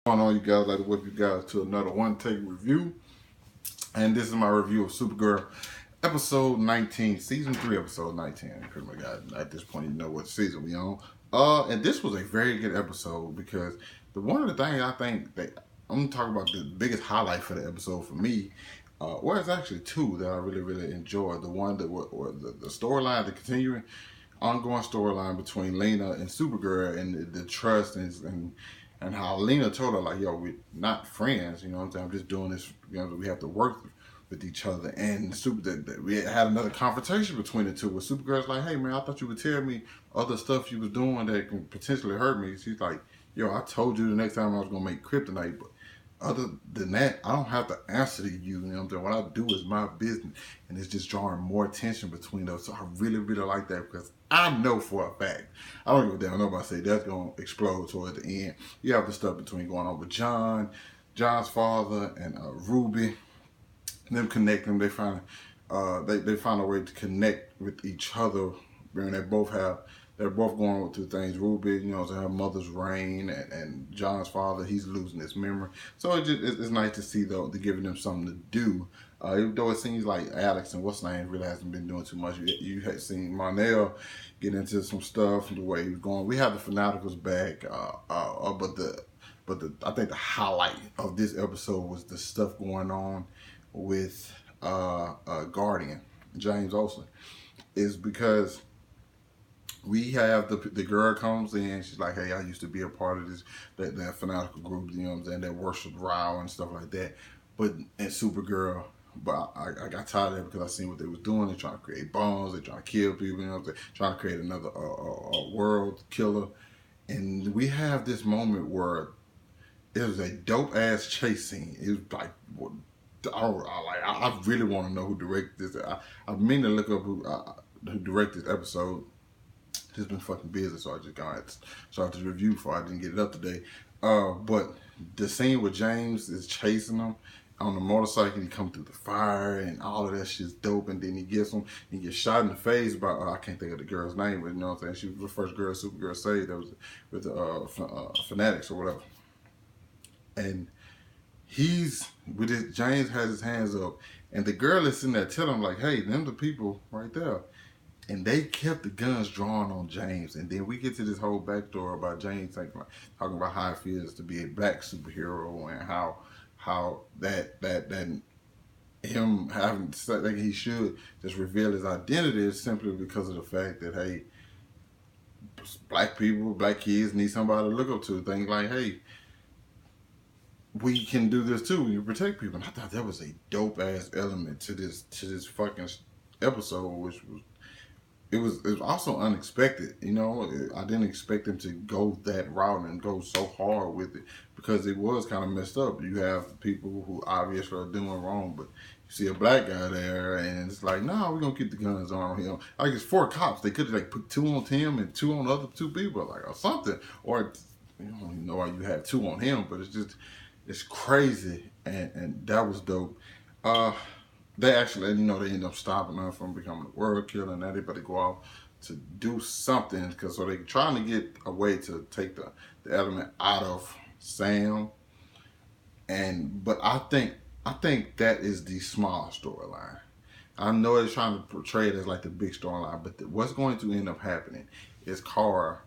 Going on, you guys? Like to welcome you guys to another OneTake review, and this is my review of Supergirl episode 19, season 3, episode 19. Pretty much, at this point, you know what season we on. And this was a very good episode because one of the things I think that I'm gonna talk about, the biggest highlight for the episode for me, well, it's actually two that I really enjoyed. The one that or the storyline, the continuing ongoing storyline between Lena and Supergirl, and the trust and how Lena told her, like, yo, we're not friends, you know what I'm saying? I'm just doing this, you know, we have to work with each other. And we had another confrontation between the two where Supergirl's like, hey, man, I thought you would tell me other stuff you was doing that can potentially hurt me. She's like, yo, I told you the next time I was going to make kryptonite, but other than that, I don't have to answer to you. You know what I'm saying? What I do is my business, and it's just drawing more tension between us. So I really like that because I know for a fact, I don't give a damn. Nobody say that's gonna explode toward the end. You have the stuff between going on with John's father, and Ruby. Them connecting, they find they find a way to connect with each other. And they're both going through things. Ruby, you know, her mother's reign, and John's father, he's losing his memory. So it's nice to see, though, they're giving them something to do. Even though it seems like Alex and what's name really hasn't been doing too much. You had seen Marnell get into some stuff, the way he was going. We have the Fanaticals back, but I think the highlight of this episode was the stuff going on with Guardian, James Olsen, is because we have the girl comes in, she's like, hey, I used to be a part of that fanatical group, you know what I'm saying, that worship Rao and stuff like that. But in Supergirl, but I got tired of it because I seen what they was doing. They're trying to create bombs, they're trying to kill people, you know what I'm saying, trying to create another world killer. And we have this moment where it was a dope ass chase scene. It was like, I really want to know who directed this. I mean to look up who directed this episode. Just been fucking busy, so I just got to start this review before I didn't get it up today. But the scene where James is chasing him on the motorcycle, he come through the fire and all of that shit's dope, and then he gets shot in the face by, I can't think of the girl's name, but you know what I'm saying, she was the first girl Supergirl saved, that was with the Fanatics or whatever. And James has his hands up, and the girl is sitting there telling him, like, hey, them the people right there. And they kept the guns drawn on James. And then we get to this whole backstory about James talking about how it feels to be a black superhero, and how that him having said that he should just reveal his identity is simply because of the fact that, hey, black people, black kids need somebody to look up to. Things like, hey, we can do this too. You protect people. And I thought that was a dope ass element to this fucking episode, which was it was also unexpected. You know, I didn't expect them to go that route and go so hard with it, because it was kind of messed up. You have people who obviously are doing wrong, but you see a black guy there, and it's like, no, we're gonna keep the guns on him. Like, it's 4 cops. They could have like put 2 on him and 2 on the other 2 people, like, or something. Or you don't even know why you have 2 on him, but it's crazy, and that was dope. They actually, you know, they end up stopping her from becoming a world killer, and everybody go out to do something, because so they're trying to get a way to take the element out of Sam. But I think that is the small storyline. I know it's trying to portray it as like the big storyline, but what's going to end up happening is Kara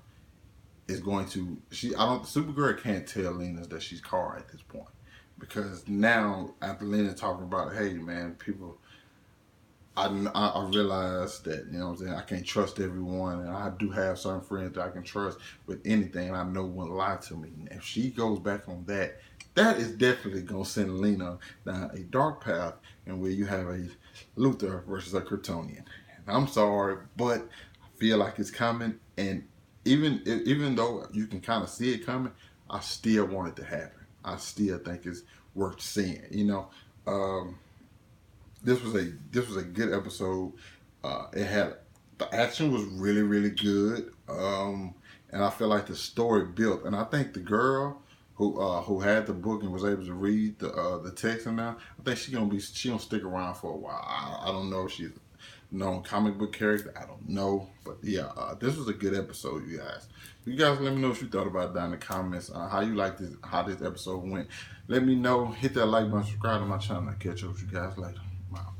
is going to Supergirl can't tell Lena that she's Kara at this point. Because now, after Lena talking about, hey, man, people, I realized that, you know what I'm saying, I can't trust everyone, and I do have certain friends that I can trust with anything, and I know won't lie to me. And if she goes back on that, that is definitely going to send Lena down a dark path, and where you have a Luthor versus a Kryptonian. And I'm sorry, but I feel like it's coming, and even though you can kind of see it coming, I still want it to happen. I still think it's worth seeing. You know, this was a good episode. The action was really good, and I feel like the story built. And I think the girl who had the book and was able to read the text, and now I think she gonna stick around for a while. I don't know if she's known comic book character. I don't know, but yeah, this was a good episode, you guys. You guys let me know what you thought about it down in the comments. How you like this, how this episode went. Let me know. Hit that like button, subscribe to my channel. I'll catch up with you guys later. Wow.